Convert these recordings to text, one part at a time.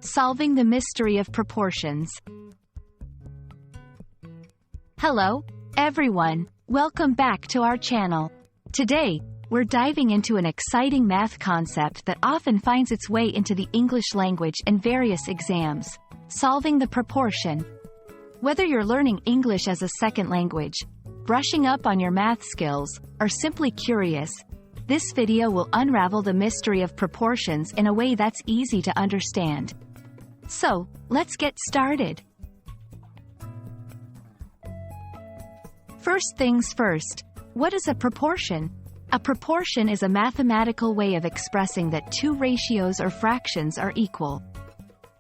Solving the mystery of proportions. Hello, everyone. Welcome back to our channel. Today, we're diving into an exciting math concept that often finds its way into the English language and various exams: solving the proportion. Whether you're learning English as a second language, brushing up on your math skills, or simply curious, this video will unravel the mystery of proportions in a way that's easy to understand. So, let's get started. First things first, what is a proportion? A proportion is a mathematical way of expressing that two ratios or fractions are equal.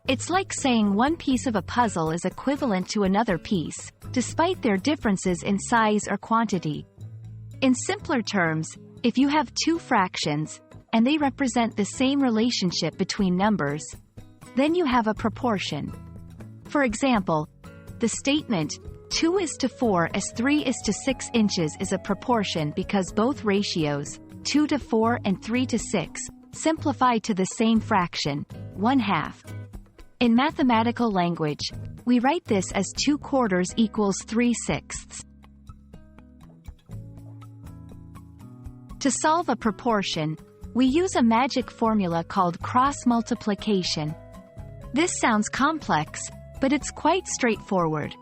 It's like saying one piece of a puzzle is equivalent to another piece, despite their differences in size or quantity. In simpler terms, if you have two fractions, and they represent the same relationship between numbers, then you have a proportion. For example, the statement 2:4 is 3:6 inches is a proportion because both ratios, 2:4 and 3:6, simplify to the same fraction, 1/2. In mathematical language, we write this as 2/4 equals 3/6. To solve a proportion, we use a magic formula called cross multiplication. This sounds complex, but it's quite straightforward.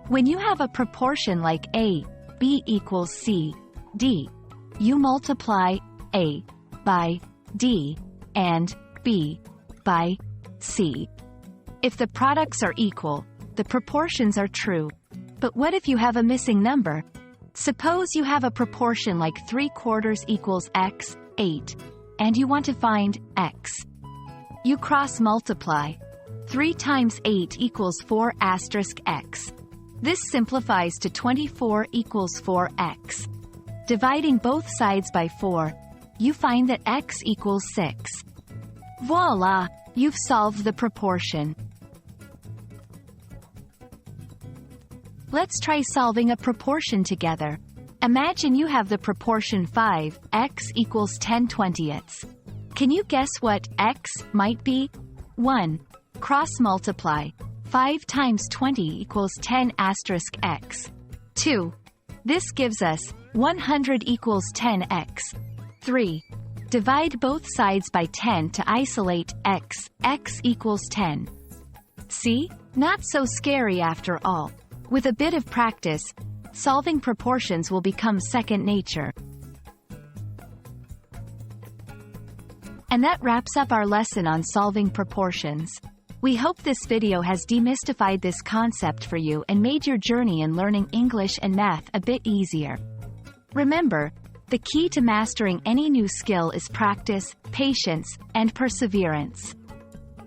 When you have a proportion like A, B equals C, D, you multiply A by D and B by C. If the products are equal, the proportions are true. But what if you have a missing number? Suppose you have a proportion like 3/4 equals x, 8, and you want to find x. You cross multiply. 3 times 8 equals 4 asterisk x. This simplifies to 24 equals 4x. Dividing both sides by 4, you find that x equals 6. Voila! You've solved the proportion. Let's try solving a proportion together. Imagine you have the proportion 5, x equals 10/20. Can you guess what x might be? 1. Cross multiply. 5 times 20 equals 10 asterisk x. 2. This gives us 100 equals 10x. 3. Divide both sides by 10 to isolate x. X equals 10. See? Not so scary after all. With a bit of practice, solving proportions will become second nature. And that wraps up our lesson on solving proportions. We hope this video has demystified this concept for you and made your journey in learning English and math a bit easier. Remember, the key to mastering any new skill is practice, patience, and perseverance.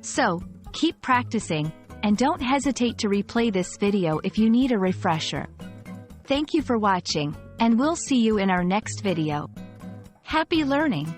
So, keep practicing, and don't hesitate to replay this video if you need a refresher. Thank you for watching, and we'll see you in our next video. Happy learning!